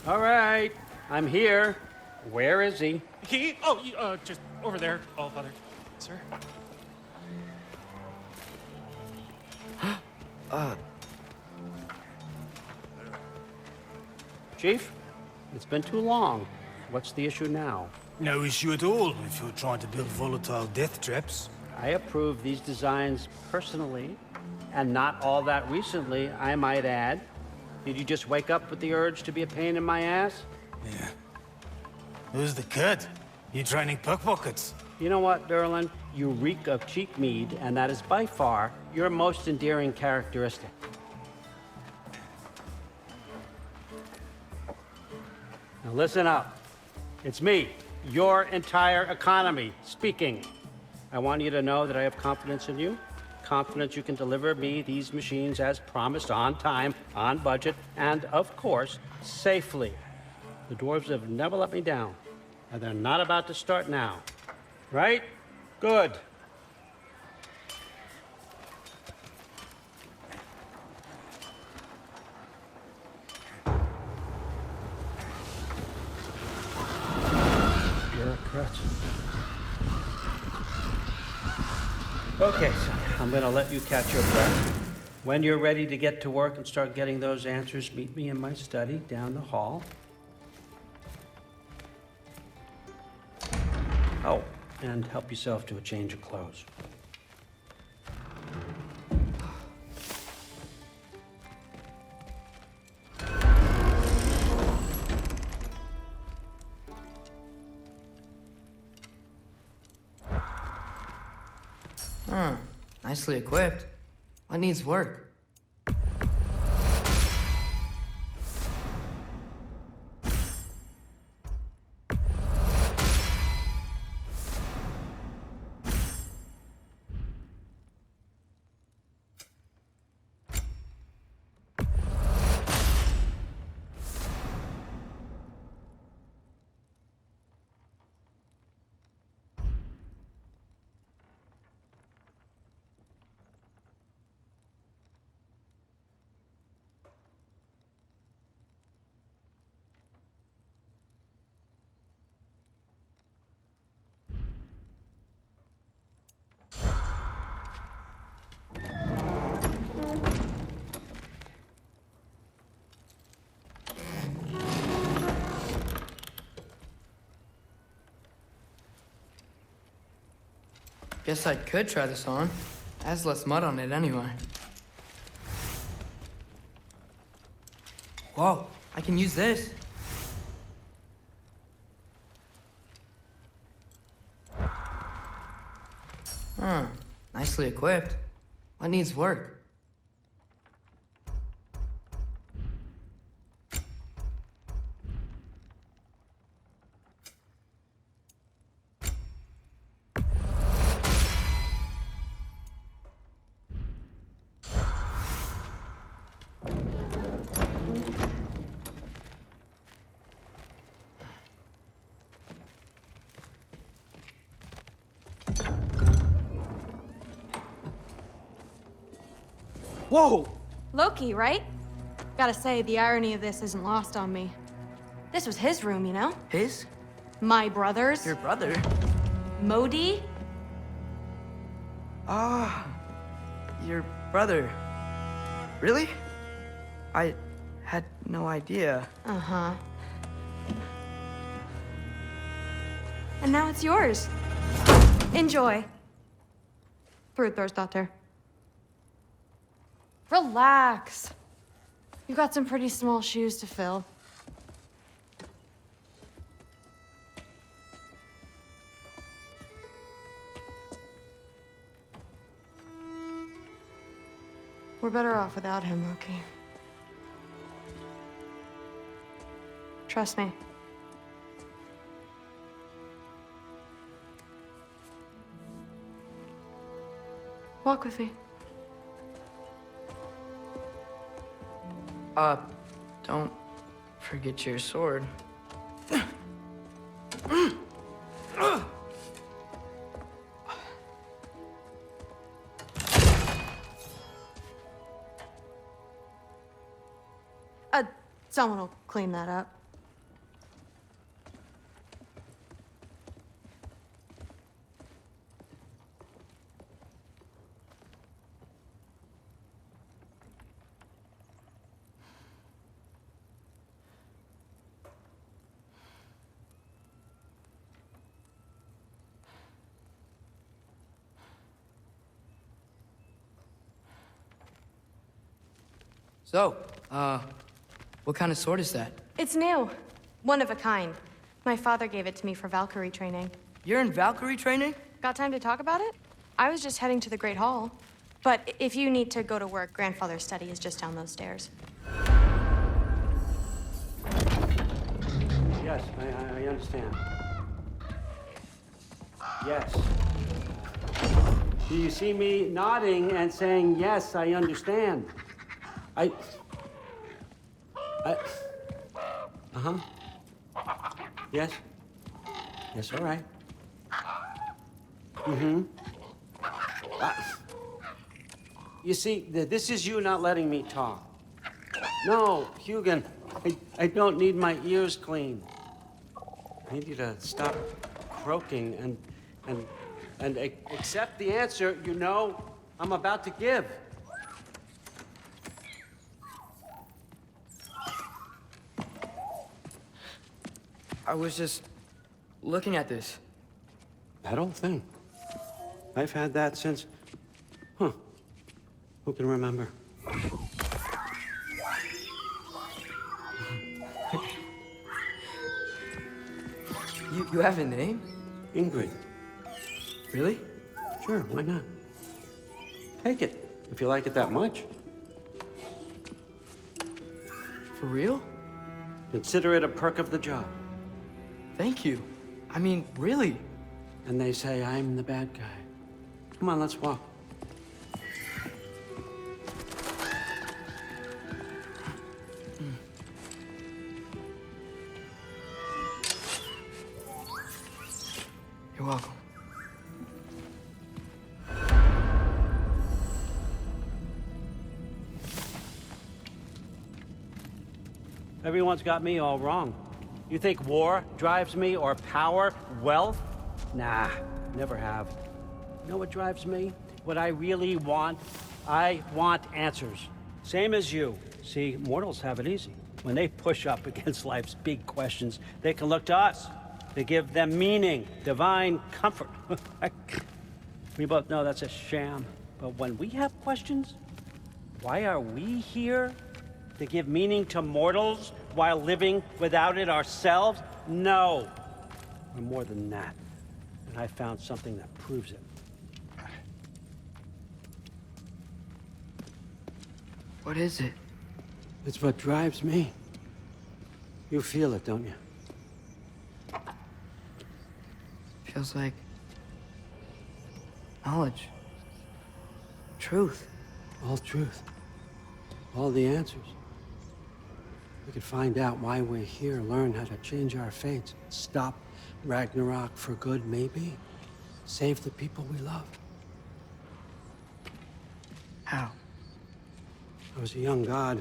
All right, I'm here. Where is he? He? Oh, just over there, All Father, sir. Chief, it's been too long. What's the issue now? No issue at all if you're trying to build volatile death traps. I approve these designs personally, and not all that recently, I might add. Did you just wake up with the urge to be a pain in my ass? Yeah. Who's the kid? You training pickpockets? You know what, Derlin? You reek of cheap mead, and that is by far your most endearing characteristic. Now listen up. It's me, your entire economy, speaking. I want you to know that I have confidence in you. Confidence you can deliver me these machines as promised, on time, on budget, and of course, safely. The dwarves have never let me down, and they're not about to start now. Right? Good. Bureaucrats. Okay, so I'm gonna let you catch your breath. When you're ready to get to work and start getting those answers, meet me in my study down the hall. Oh, and help yourself to a change of clothes. Nicely equipped. What needs work? Guess I could try this on. It has less mud on it anyway. Whoa, I can use this. Nicely equipped. What needs work? Whoa! Loki, right? Gotta say, the irony of this isn't lost on me. This was his room, you know? His? My brother's. Your brother? Modi? Ah, your brother. Really? I had no idea. Uh-huh. And now it's yours. Enjoy. Brudthorstdotter. Relax. You've got some pretty small shoes to fill. We're better off without him, Loki. Trust me. Walk with me. Don't forget your sword. Someone will clean that up. So, what kind of sword is that? It's new. One of a kind. My father gave it to me for Valkyrie training. You're in Valkyrie training? Got time to talk about it? I was just heading to the Great Hall. But if you need to go to work, Grandfather's study is just down those stairs. Yes, I understand. Yes. Do you see me nodding and saying, yes, I understand? Uh-huh. Yes? Yes, all right. Mm-hmm. You see, this is you not letting me talk. No, Hugin, I don't need my ears cleaned. I need you to stop croaking and accept the answer you know I'm about to give. I was just looking at this. That old thing. I've had that since... Huh. Who can remember? You have a name? Ingrid. Really? Sure, why not? Take it, if you like it that much. For real? Consider it a perk of the job. Thank you. I mean, really. And they say I'm the bad guy. Come on, let's walk. You're welcome. Everyone's got me all wrong. You think war drives me, or power, wealth? Nah, never have. You know what drives me? What I really want? I want answers. Same as you. See, mortals have it easy. When they push up against life's big questions, they can look to us. They give them meaning, divine comfort. We both know that's a sham. But when we have questions, why are we here? To give meaning to mortals while living without it ourselves? No. We're more than that. And I found something that proves it. What is it? It's what drives me. You feel it, don't you? Feels like knowledge. Truth. All truth. All the answers. We could find out why we're here, learn how to change our fates, stop Ragnarok for good, maybe. Save the people we love. How? I was a young god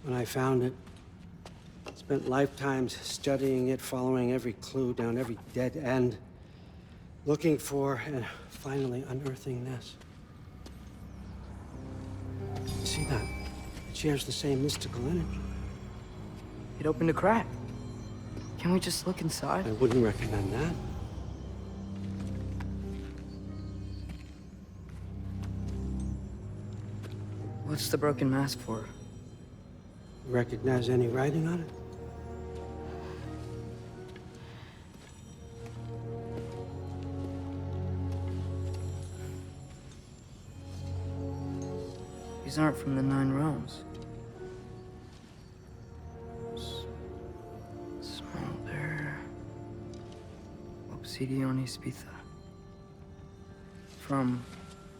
when I found it. Spent lifetimes studying it, following every clue down every dead end, looking for and finally unearthing this. You see that? It shares the same mystical energy. It opened a crack. Can we just look inside? I wouldn't recommend that. What's the broken mask for? Recognize any writing on it? These aren't from the Nine Realms. Smolder. Obsidione Spitha. From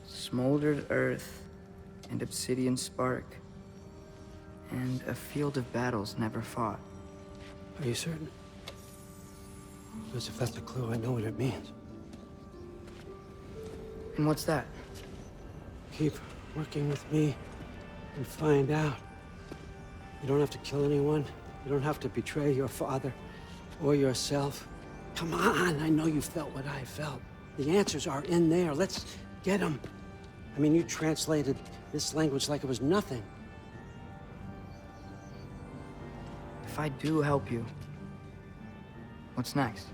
smoldered earth and obsidian spark. And a field of battles never fought. Are you certain? Because if that's a clue, I know what it means. And what's that? Keep working with me and find out. You don't have to kill anyone. You don't have to betray your father or yourself. Come on, I know you felt what I felt. The answers are in there. Let's get them. I mean, you translated this language like it was nothing. If I do help you, what's next?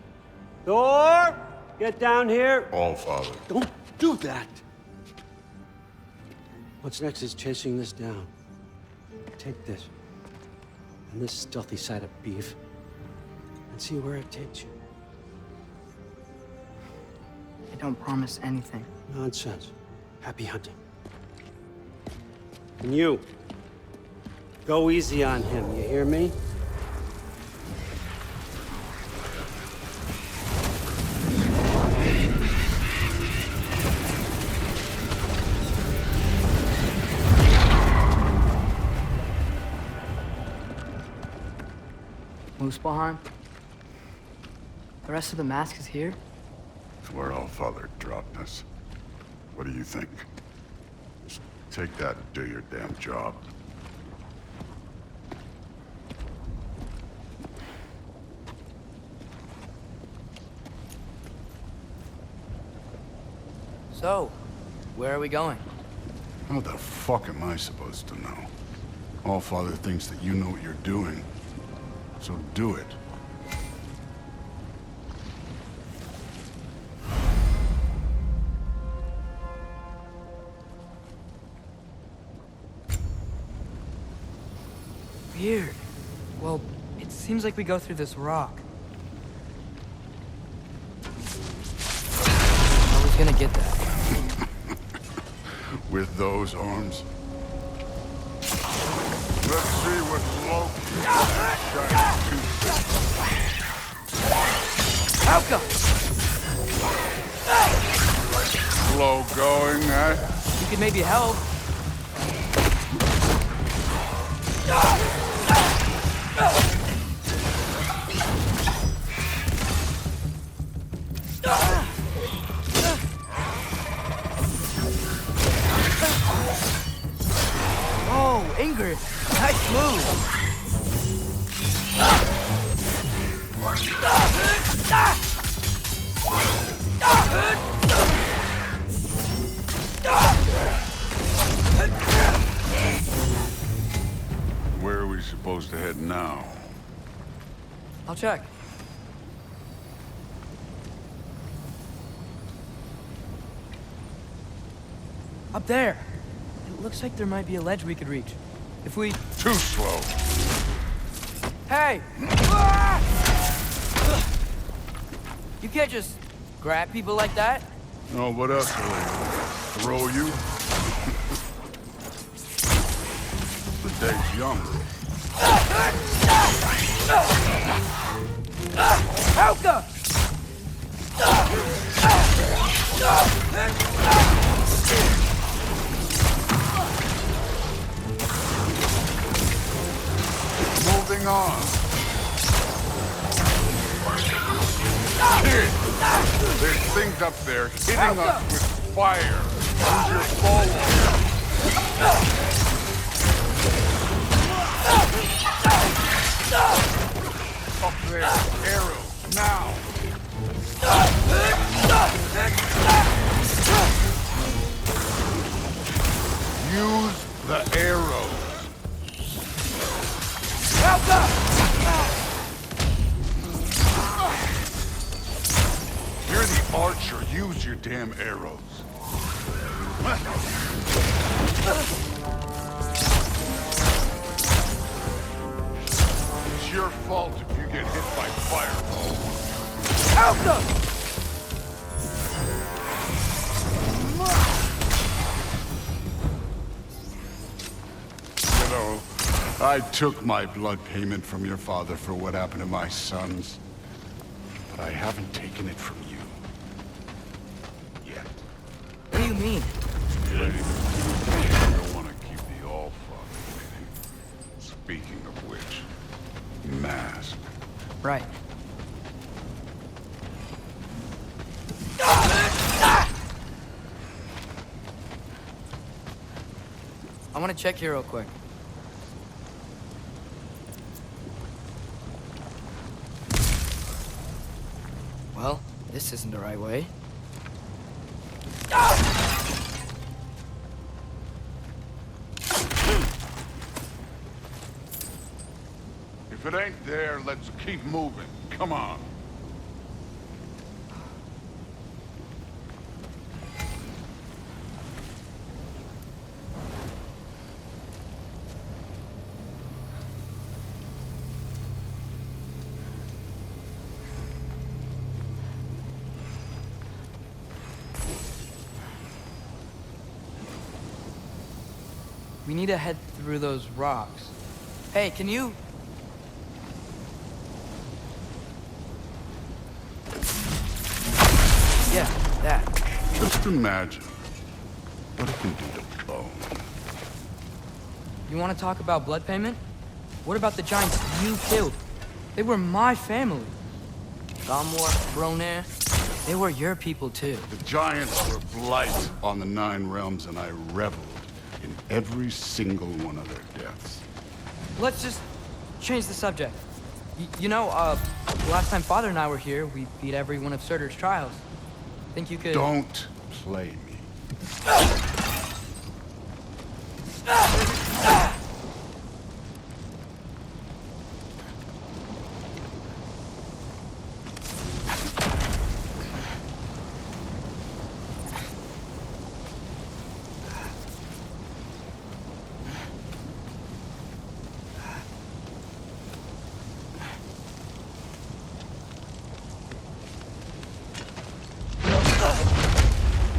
Thor, get down here. All, Father. Don't do that. What's next is chasing this down. Take this and this stealthy side of beef and see where it takes you. I don't promise anything. Nonsense. Happy hunting. And you, go easy on him, you hear me? Muspelheim? The rest of the mask is here? It's where Allfather dropped us. What do you think? Just take that and do your damn job. So, where are we going? How the fuck am I supposed to know? Allfather thinks that you know what you're doing. So do it. Weird. Well, it seems like we go through this rock. I was gonna get that. With those arms. Let's see what Loki Alka! slow going, eh? You could maybe help. Oh, Ingrid, nice move. Where are we supposed to head now? I'll check. Up there. It looks like there might be a ledge we could reach. If we... Too slow. Hey! You can't just grab people like that. Oh, what else will they throw you? The day's young. Alka! Moving on. Kid, there's things up there hitting us with fire. Use your forward. Up there, arrows, now. Use the arrows. You're the archer. Use your damn arrows. It's your fault if you get hit by fireball. You know, I took my blood payment from your father for what happened to my sons. But I haven't taken it from you. Yet. What do you mean? I don't want to keep the Allfather waiting. Speaking of which, mask. Right. I want to check here real quick. Well, this isn't the right way. If it ain't there, let's keep moving. Come on. We need to head through those rocks. Hey, can you... Yeah, that. Just imagine what it can do to bone. You want to talk about blood payment? What about the giants you killed? They were my family. Gamor, Bronair, they were your people too. The giants were blight on the 9 realms, and I reveled in every single one of their deaths. Let's just change the subject. You know, the last time Father and I were here, we beat every one of Surtur's trials. Think you could... Don't play me.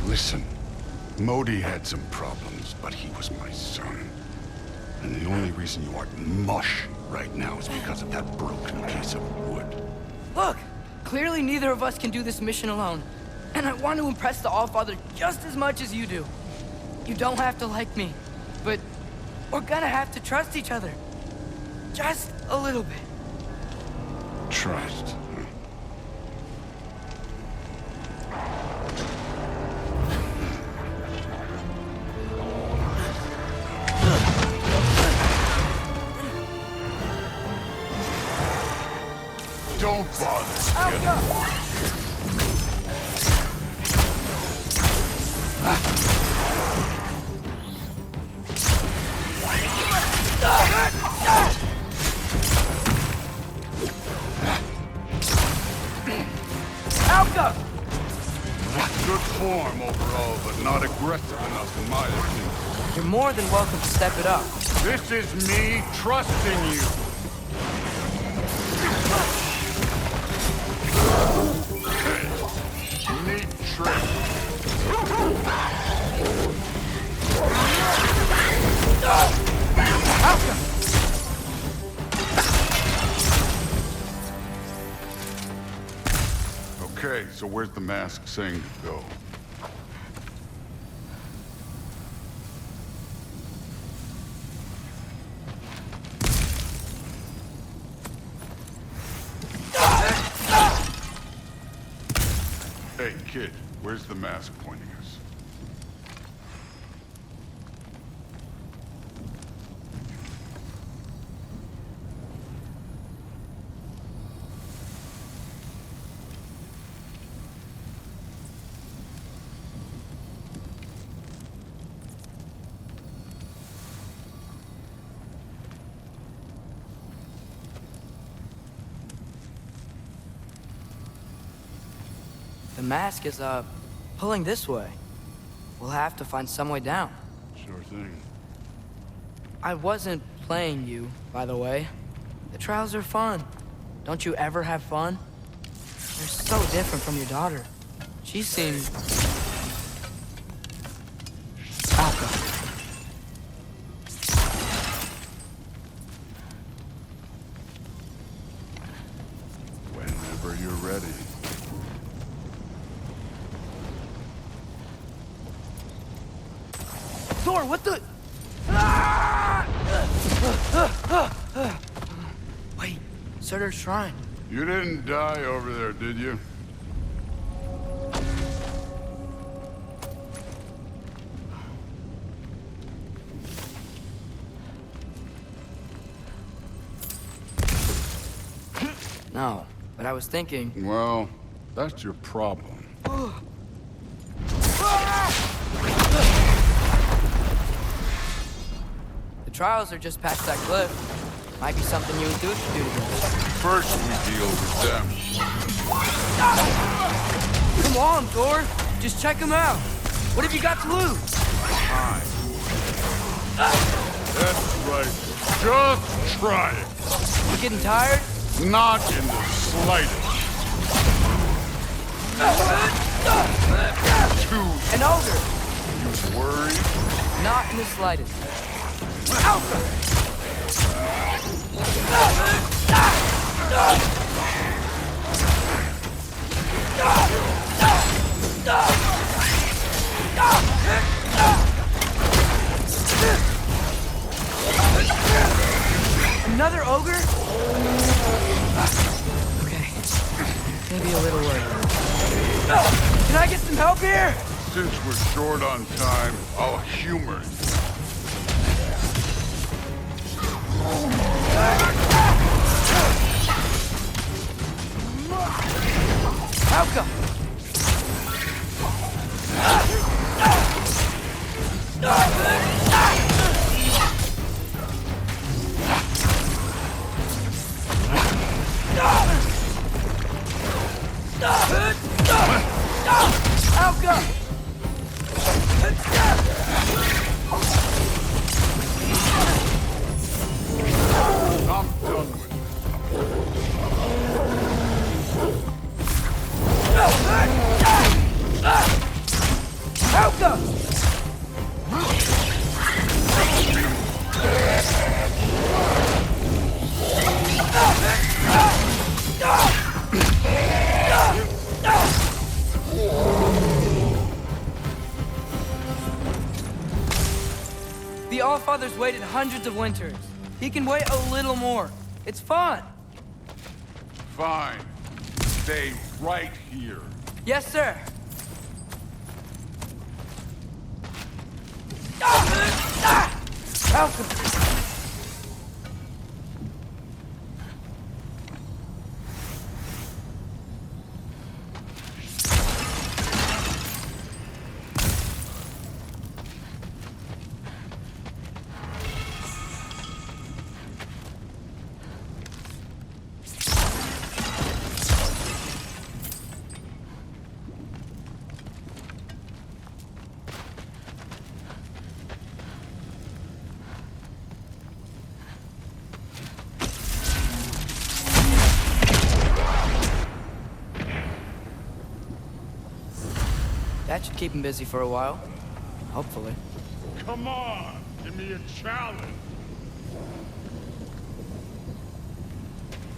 Listen, Modi had some problems, but he was my son. And the only reason you aren't mush right now is because of that broken piece of wood. Look! Clearly neither of us can do this mission alone. And I want to impress the Allfather just as much as you do. You don't have to like me, but we're gonna have to trust each other. Just a little bit. Trust. Huh? Don't bother, kid. Good form overall, but not aggressive enough in my opinion. You're more than welcome to step it up. This is me trusting you. Neat trick. Okay, so where's the mask saying to go? Hey, kid, where's the mask pointing us? The mask is, pulling this way. We'll have to find some way down. Sure thing. I wasn't playing you, by the way. The trials are fun. Don't you ever have fun? They're so different from your daughter. She seems... Alka. Whenever you're ready. Thor, what the... Wait, Surtur's shrine. You didn't die over there, did you? No, but I was thinking... Well, that's your problem. The trials are just past that cliff. Might be something you and Duke should do together. First we deal with them. Come on, Thor. Just check them out. What have you got to lose? Time. That's right. Just try it. You getting tired? Not in the slightest. An ogre. You worried? Not in the slightest. Another ogre? Okay, maybe a little worried. Can I get some help here? Since we're short on time, I'll humor you. How come? I'm done with it. The Allfather's waited hundreds of winters. He can wait a little more. It's fun. Fine. Stay right here. Yes, sir. Malcolm. That should keep him busy for a while. Hopefully. Come on, give me a challenge.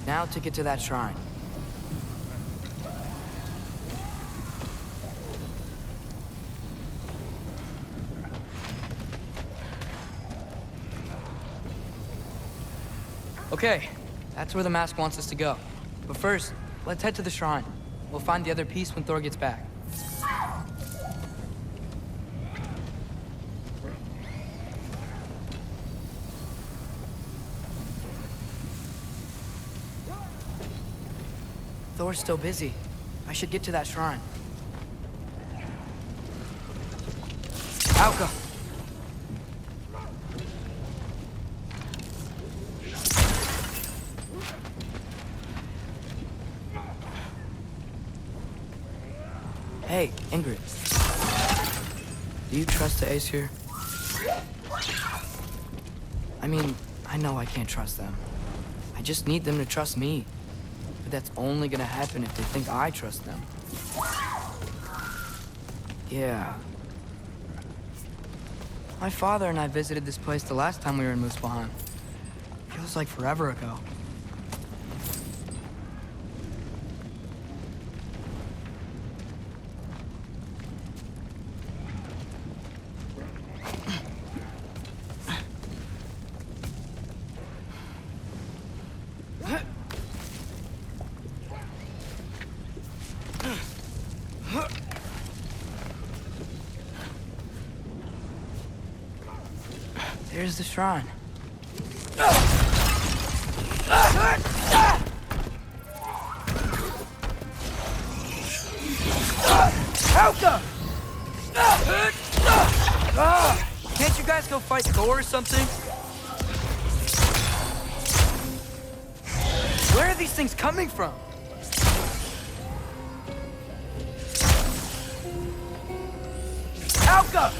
Now to get to that shrine. Okay, that's where the mask wants us to go. But first, let's head to the shrine. We'll find the other piece when Thor gets back. Thor's still busy. I should get to that shrine. Alka! Hey, Ingrid. Do you trust the Ace here? I mean, I know I can't trust them. I just need them to trust me. But that's only gonna happen if they think I trust them. Yeah. My father and I visited this place the last time we were in Muspelheim. Feels like forever ago. There's the shrine. Helka! Can't you guys go fight Thor or something? Where are these things coming from? Helka!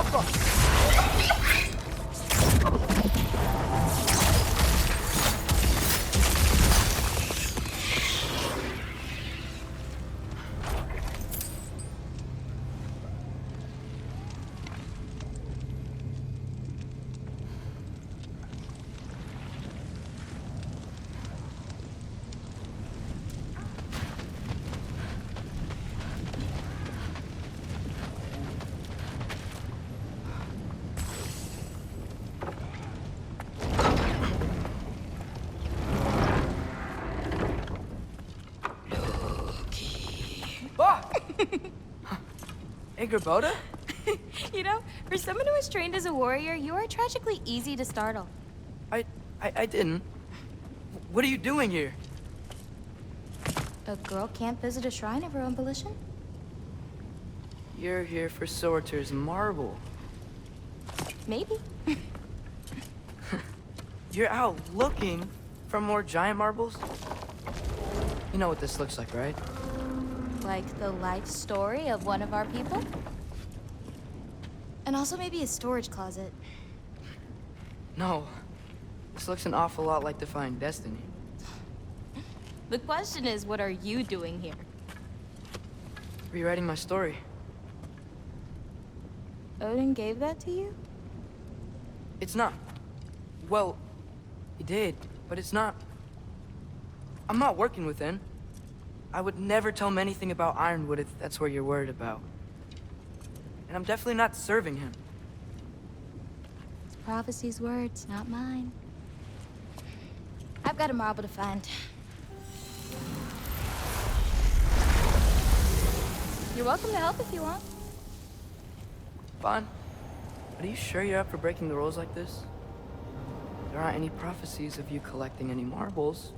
Alpha! Hey, Barbonat? You know, for someone who is trained as a warrior, you are tragically easy to startle. I didn't. What are you doing here? A girl can't visit a shrine of her own volition? You're here for Sorter's marble. Maybe. You're out looking for more giant marbles? You know what this looks like, right? Like the life story of one of our people? And also maybe a storage closet. No. This looks an awful lot like Defying Destiny. The question is, what are you doing here? Rewriting my story. Odin gave that to you? It's not. Well, he did, but it's not. I'm not working with him. I would never tell him anything about Ironwood if that's what you're worried about. And I'm definitely not serving him. It's prophecy's words, not mine. I've got a marble to find. You're welcome to help if you want. Fine. But are you sure you're up for breaking the rules like this? There aren't any prophecies of you collecting any marbles.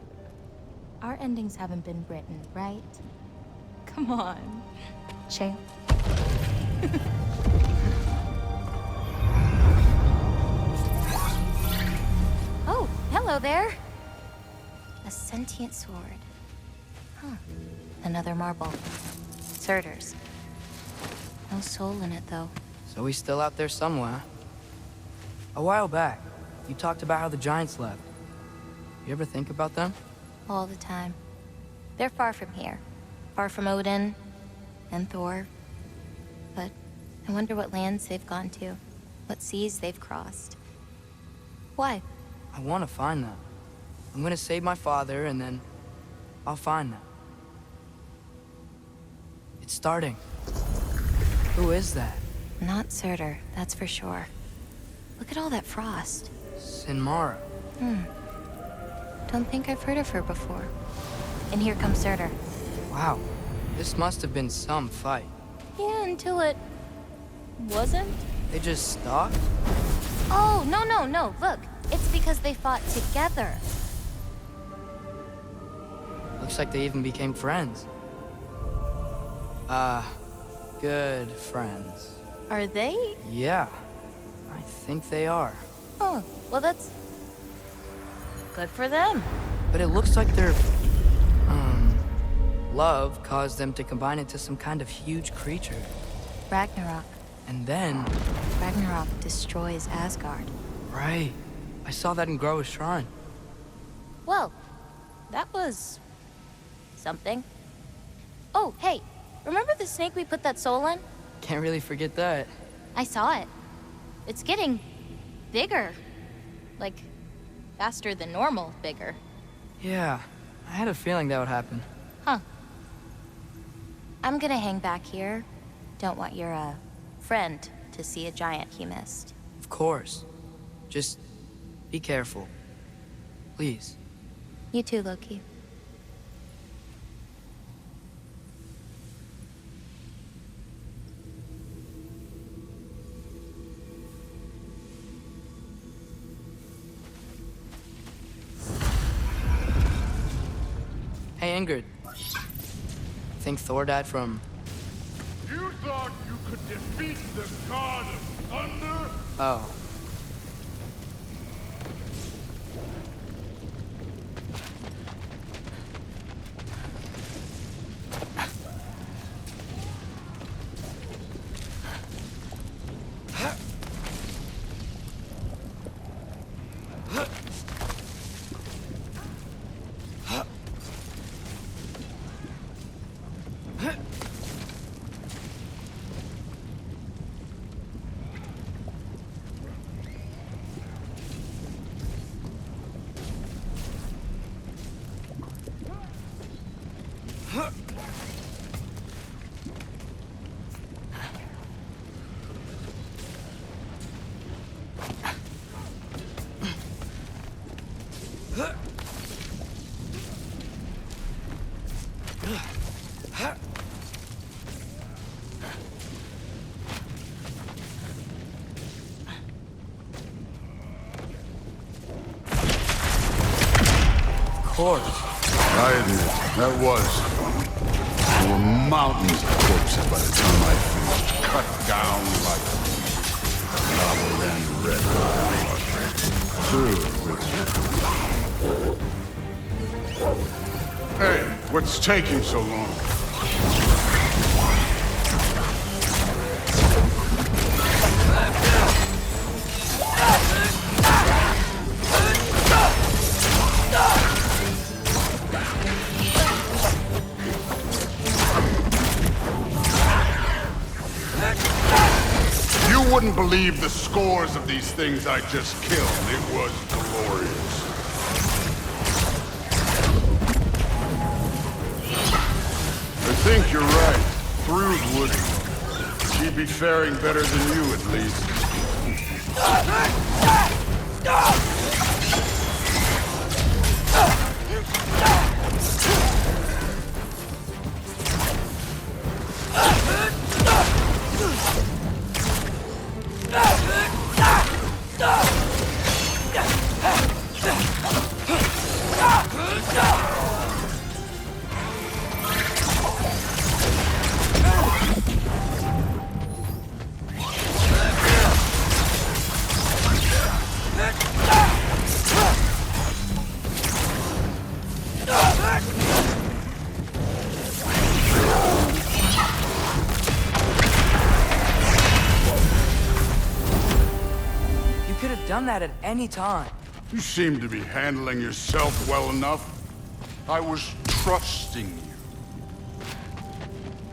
Our endings haven't been written, right? Come on. Shame. Oh, hello there. A sentient sword. Huh. Another marble. Surtur's. No soul in it, though. So he's still out there somewhere. A while back, you talked about how the giants left. You ever think about them? All the time. They're far from here. Far from Odin and Thor. But I wonder what lands they've gone to. What seas they've crossed. Why? I want to find them. I'm gonna save my father, and then I'll find them. It's starting. Who is that? Not Surtur, that's for sure. Look at all that frost. Sinmara. Don't think I've heard of her before. And here comes Surtur. Wow. This must have been some fight. Yeah, until it... wasn't? They just stalked? Oh, no. Look, it's because they fought together. Looks like they even became friends. Good friends. Are they? Yeah, I think they are. Oh, well that's... good for them. But it looks like their, love caused them to combine into some kind of huge creature. Ragnarok. And then... Ragnarok destroys Asgard. Right. I saw that in Groa's shrine. Well, that was... something. Oh, hey, remember the snake we put that soul in? Can't really forget that. I saw it. It's getting... bigger. Like, faster than normal bigger. Yeah, I had a feeling that would happen. Huh. I'm gonna hang back here. Don't want your, friend to see a giant he missed. Of course. Just be careful. Please. You too, Loki. Hey, Ingrid. Think Thor died from... You thought you could defeat the god of thunder? Oh. course. I admit, that was fun. There were mountains of corpses by the time I finished, cut down like novel and red. Hey, what's taking so long? You wouldn't believe the scores of these things I just killed. It was glorious. I think you're right. Thrud would. She'd be faring better than you, at least. You could have done that at any time. You seem to be handling yourself well enough. I was trusting you.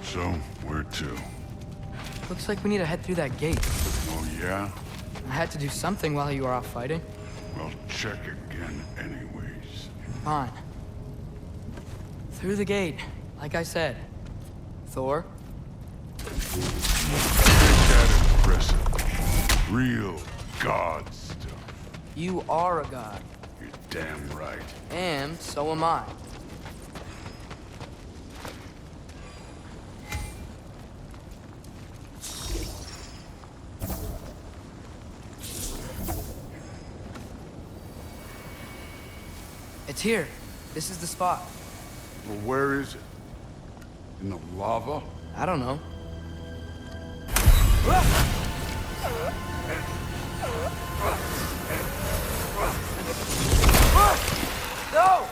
So, where to? Looks like we need to head through that gate. Oh, yeah? I had to do something while you were off fighting. Well, check again anyways. Fine. Through the gate, like I said. Thor? Ain't that impressive? Real god stuff. You are a god. You're damn right. And so am I. It's here. This is the spot. Well, where is it? In the lava? I don't know. No!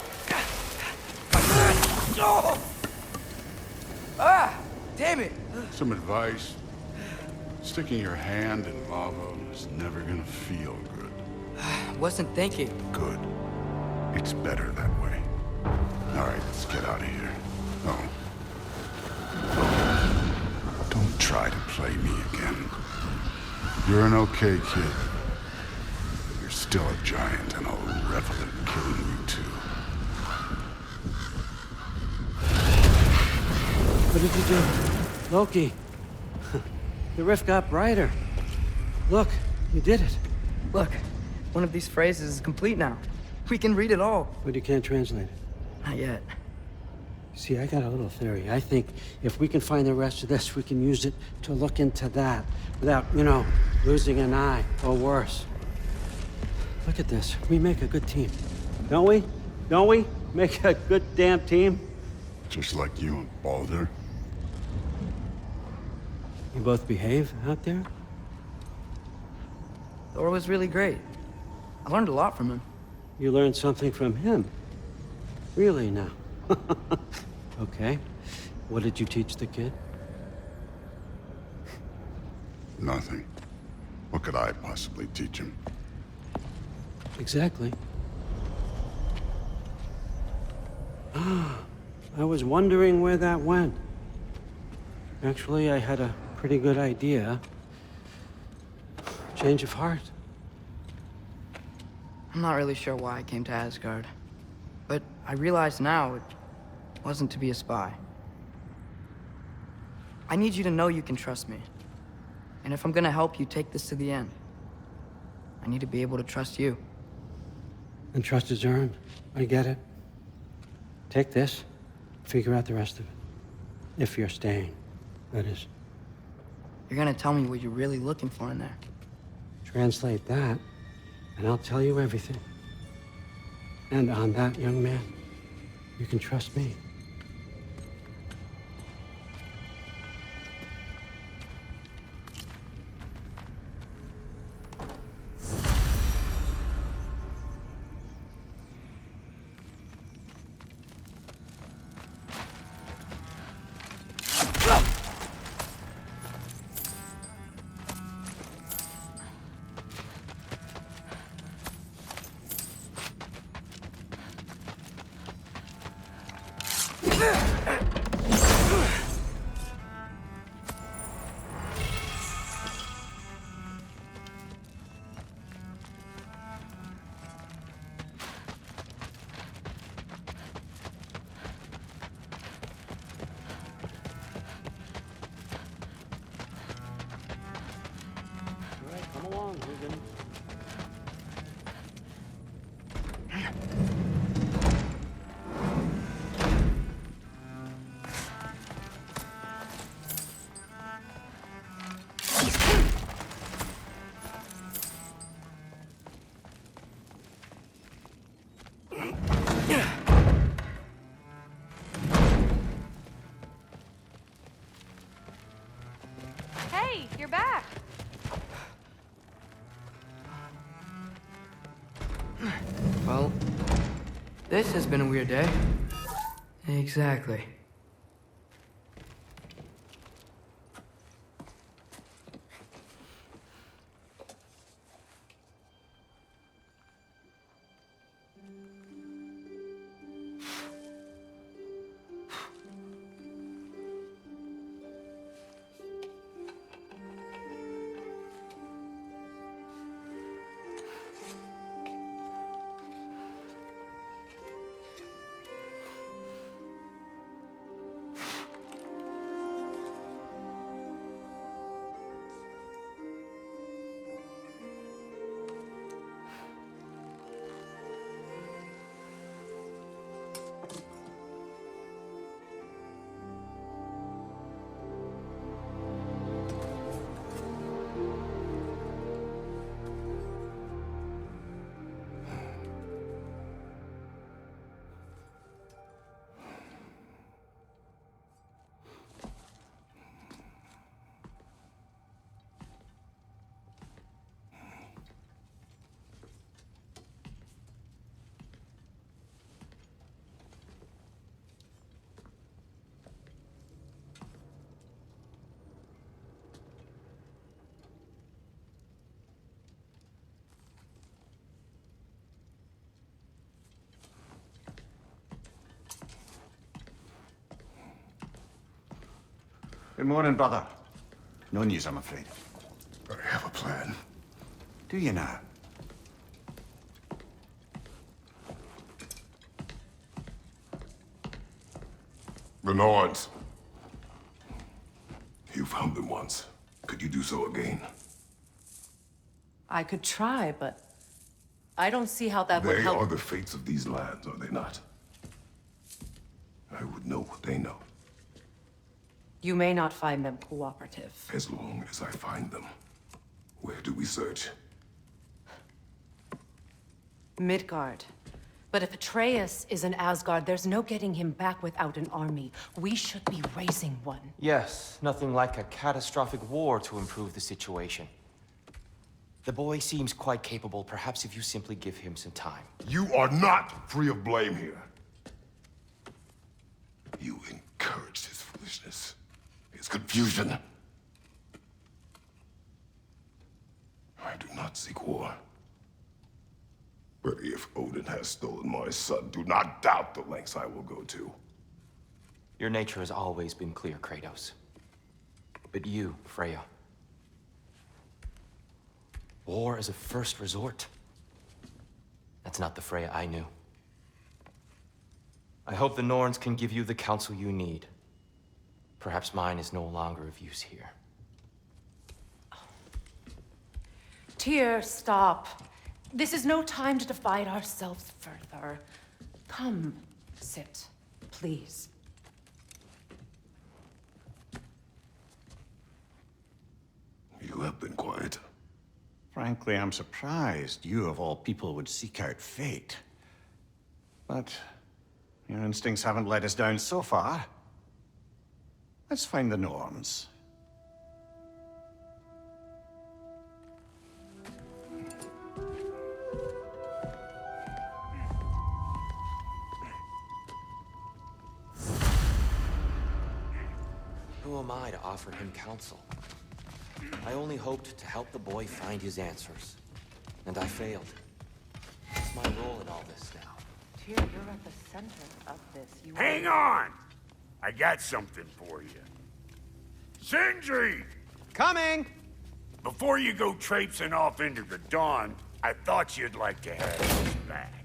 No! Ah! Damn it! Some advice? Sticking your hand in lava is never gonna feel good. Wasn't thinking. Good. It's better that way. All right, let's get out of here. Oh. Don't try to play me again. You're an okay kid. But you're still a giant, and I'll revel in killing you too. What did you do? Loki. The rift got brighter. Look, you did it. Look, one of these phrases is complete now. We can read it all. But you can't translate it. Not yet. See, I got a little theory. I think if we can find the rest of this, we can use it to look into that without, losing an eye or worse. Look at this. We make a good team. Don't we? Don't we? Make a good damn team? Just like you and Baldur. You both behave out there? Thor was really great. I learned a lot from him. You learned something from him? Really now? Okay. What did you teach the kid? Nothing. What could I possibly teach him? Exactly. I was wondering where that went. Actually, I had a pretty good idea. Change of heart. I'm not really sure why I came to Asgard. But I realize now it wasn't to be a spy. I need you to know you can trust me. And if I'm gonna help you take this to the end, I need to be able to trust you. And trust is earned. I get it. Take this, figure out the rest of it. If you're staying, that is. You're gonna tell me what you're really looking for in there. Translate that, and I'll tell you everything. And on that, young man, You can trust me. All right, come along, Hogan. Hey, you're back. Well, this has been a weird day. Exactly. Good morning, brother. No news, I'm afraid. I have a plan. Do you now? The Norns. You found them once. Could you do so again? I could try, but I don't see how that would They help. are the fates of these lands, are they not? I would know what they know, You may not find them cooperative. as long as I find them. Where do we search? Midgard. But if Atreus is in Asgard, there's no getting him back without an army. We should be raising one. Yes, nothing like a catastrophic war to improve the situation. The boy seems quite capable. Perhaps if you simply give him some time. You are not free of blame here. You encouraged his foolishness, his confusion. I do not seek war. But if Odin has stolen my son, do not doubt the lengths I will go to. Your nature has always been clear, Kratos. But you, Freya. War is a first resort. That's not the Freya I knew. I hope the Norns can give you the counsel you need. Perhaps mine is no longer of use here. Tyr, stop. This is no time to divide ourselves further. Come, sit, please. You have been quiet. Frankly, I'm surprised you of all people would seek out fate. But Your instincts haven't let us down so far. Let's find the Norns. Who am I to offer him counsel? I only hoped to help the boy find his answers. And I failed. What's my role in all this now? Tyr, you're at the center of this. Hang on! I got something for you. Sindri! Coming! Before you go traipsing off into the dawn, I thought you'd like to have this back.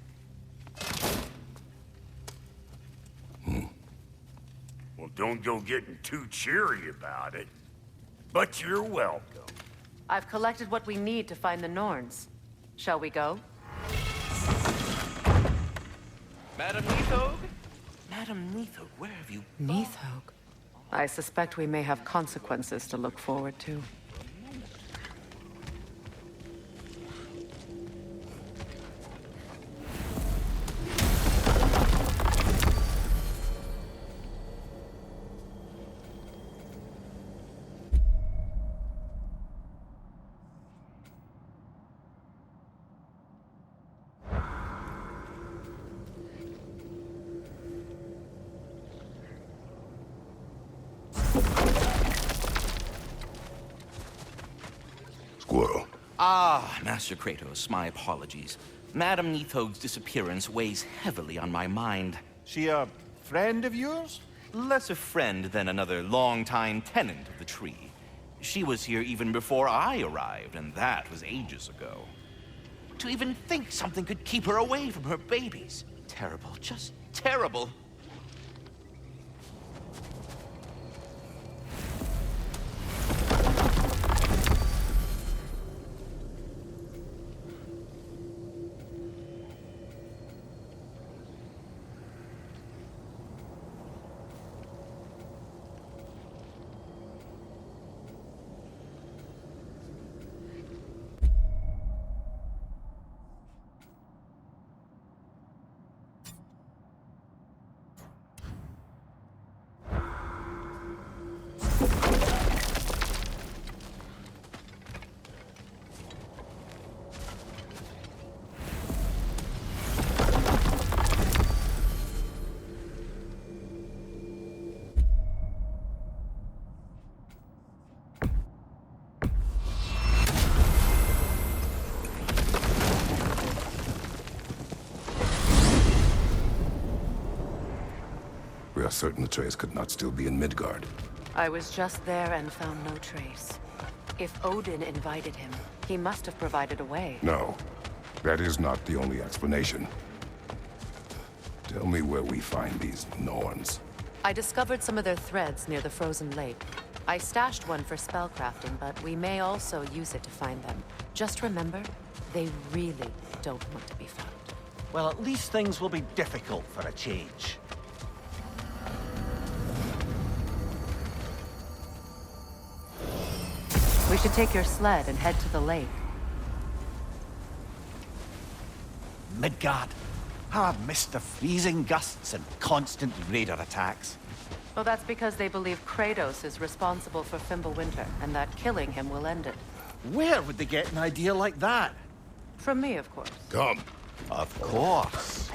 Well, don't go getting too cheery about it. But you're welcome. I've collected what we need to find the Norns. Shall we go? Madam Neathog? Madam Neathog, where have you... Neathog? I suspect we may have consequences to look forward to. Squirrel. Ah, Master Kratos, my apologies. Madam Neathog's disappearance weighs heavily on my mind. She a friend of yours? Less a friend than another longtime tenant of the tree. She was here even before I arrived, and that was ages ago. To even think something could keep her away from her babies. Terrible, just terrible. We are certain Atreus could not still be in Midgard. I was just there and found no trace. If Odin invited him, he must have provided a way. No, that is not the only explanation. Tell me where we find these Norns. I discovered some of their threads near the frozen lake. I stashed one for spellcrafting, but we may also use it to find them. Just remember, they really don't want to be found. Well, at least things will be difficult for a change. We should take your sled and head to the lake. Midgard. How I've missed the freezing gusts and constant raider attacks. Well, that's because they believe Kratos is responsible for Fimbulwinter, and that killing him will end it. Where would they get an idea like that? From me, of course. Come. Of course.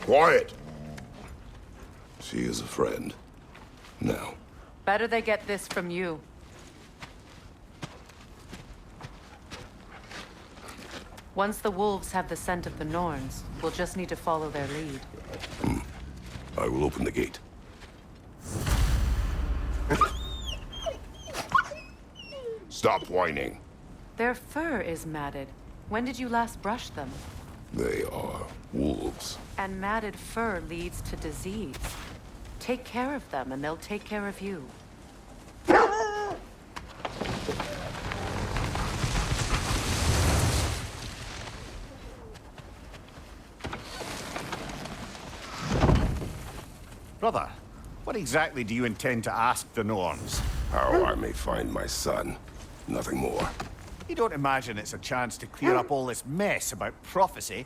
Quiet! She is a friend. Now. Better they get this from you. Once the wolves have the scent of the Norns, we'll just need to follow their lead. I will open the gate. Stop whining. Their fur is matted. When did you last brush them? They are wolves. And matted fur leads to disease. Take care of them, and they'll take care of you. Brother, what exactly do you intend to ask the Norns? How I may find my son. Nothing more. You don't imagine it's a chance to clear up all this mess about prophecy?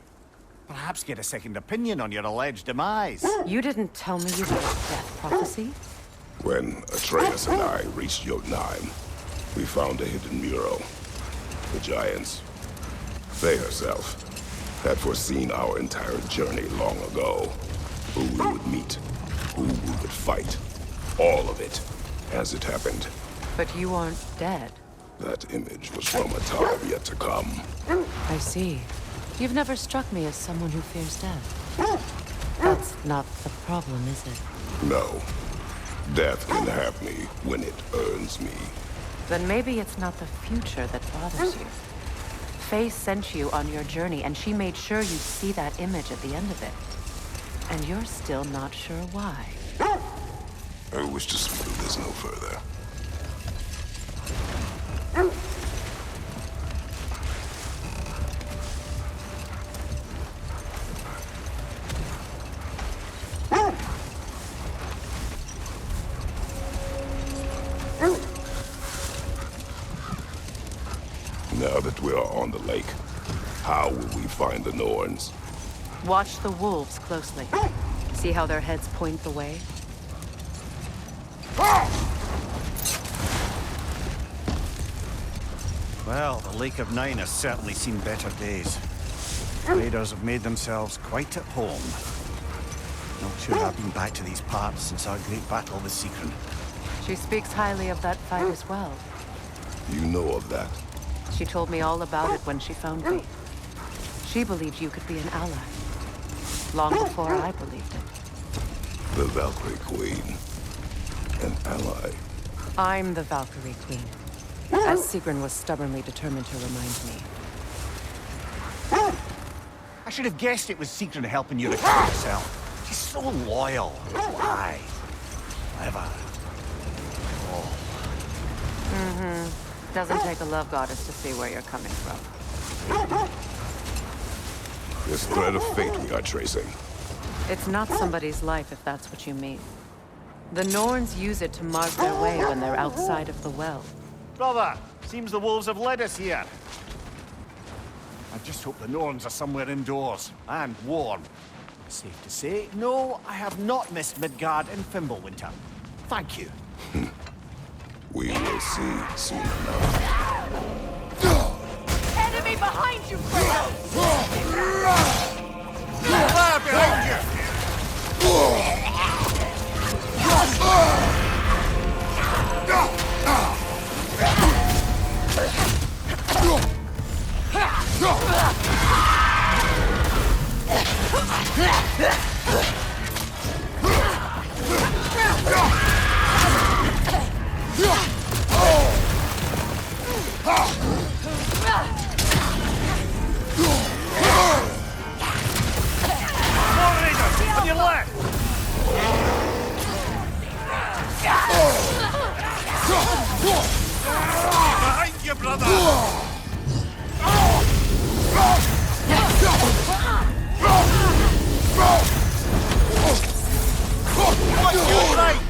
Perhaps get a second opinion on your alleged demise. You didn't tell me you had a death prophecy? When Atreus and I reached Jotunheim, we found a hidden mural. The Giants, they herself, had foreseen our entire journey long ago. Who we would meet, who we would fight. All of it, as it happened. But you aren't dead. That image was from a time yet to come. I see. You've never struck me as someone who fears death. That's not the problem, is it? No. Death can have me when it earns me. Then maybe it's not the future that bothers you. Faye sent you on your journey, and she made sure you'd see that image at the end of it. And you're still not sure why. I wish to smooth this no further. Now that we are on the lake, how will we find the Norns? Watch the wolves closely. See how their heads point the way? Well, the Lake of Nine has certainly seen better days. Raiders have made themselves quite at home. Not sure I've been back to these parts since our great battle with Sigrun. She speaks highly of that fight as well. You know of that? She told me all about it when she found me. She believed you could be an ally. Long before I believed it. The Valkyrie Queen. An ally. I'm the Valkyrie Queen. As Sigrun was stubbornly determined to remind me. I should have guessed it was Sigrun helping you recruit yourself. She's so loyal. Why? Clever. Oh. Mm-hmm. Doesn't take a love goddess to see where you're coming from. This thread of fate we are tracing. It's not somebody's life, if that's what you mean. The Norns use it to mark their way when they're outside of the well. Brother, seems the wolves have led us here. I just hope the Norns are somewhere indoors, and warm. Safe to say, no, I have not missed Midgard and Fimbulwinter. Thank you. We will see soon enough. Enemy behind you, Kratos! Fire behind you! On your left! Behind you, brother! On your right!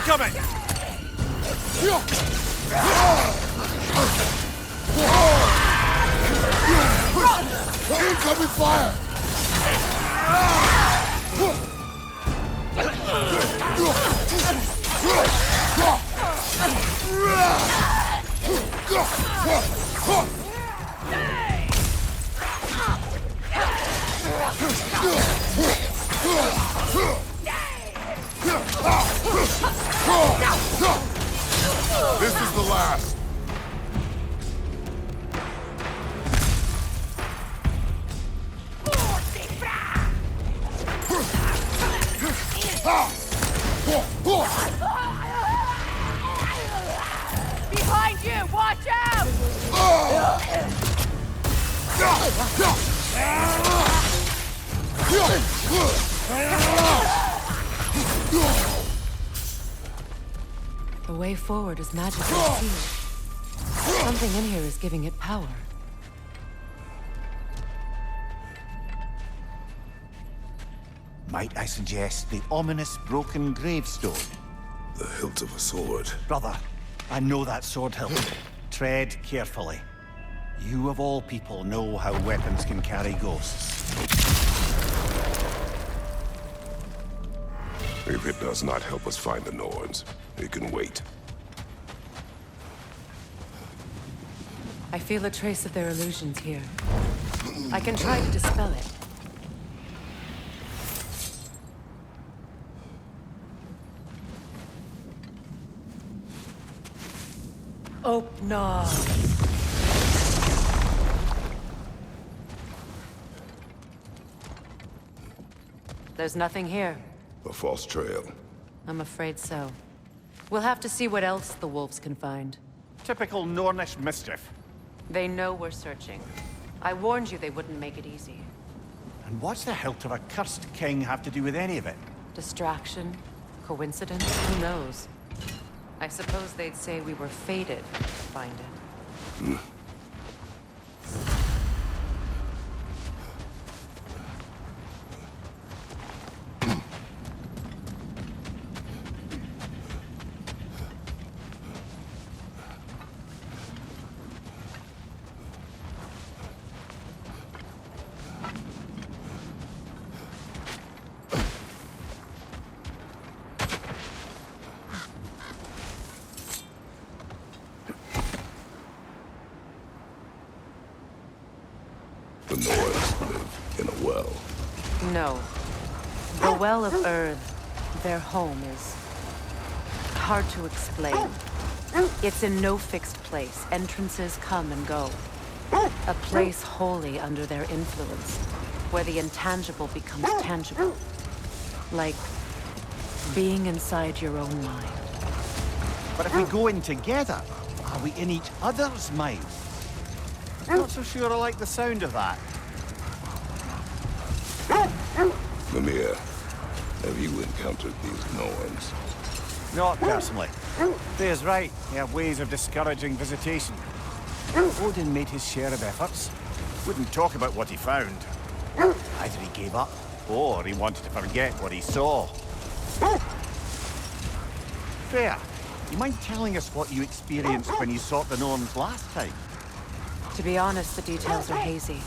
Incoming! Incoming! Incoming fire! This is the last. The way forward is magically sealed. Something in here is giving it power. Might I suggest the ominous broken gravestone? The hilt of a sword. Brother, I know that sword hilt. Tread carefully. You of all people know how weapons can carry ghosts. If it does not help us find the Norns, it can wait. I feel a trace of their illusions here. I can try to dispel it. Open. There's nothing here. A false trail. I'm afraid so. We'll have to see what else the wolves can find. Typical Nornish mischief. They know we're searching. I warned you they wouldn't make it easy. And what's the hilt of a cursed king have to do with any of it? Distraction? Coincidence? Who knows? I suppose they'd say we were fated to find it. The Norns live in a well. No. The Well of Earth, their home, is hard to explain. It's in no fixed place. Entrances come and go. A place wholly under their influence, where the intangible becomes tangible. Like being inside your own mind. But if we go in together, are we in each other's mind? Not so sure I like the sound of that. Mimir, have you encountered these Norns? Not personally. Thea's right. They have ways of discouraging visitation. Odin made his share of efforts. Wouldn't talk about what he found. Either he gave up, or he wanted to forget what he saw. Freya, you mind telling us what you experienced when you sought the Norns last time? To be honest, the details are hazy.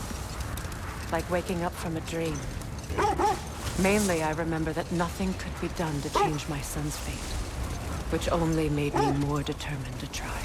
Like waking up from a dream. Mainly, I remember that nothing could be done to change my son's fate, which only made me more determined to try.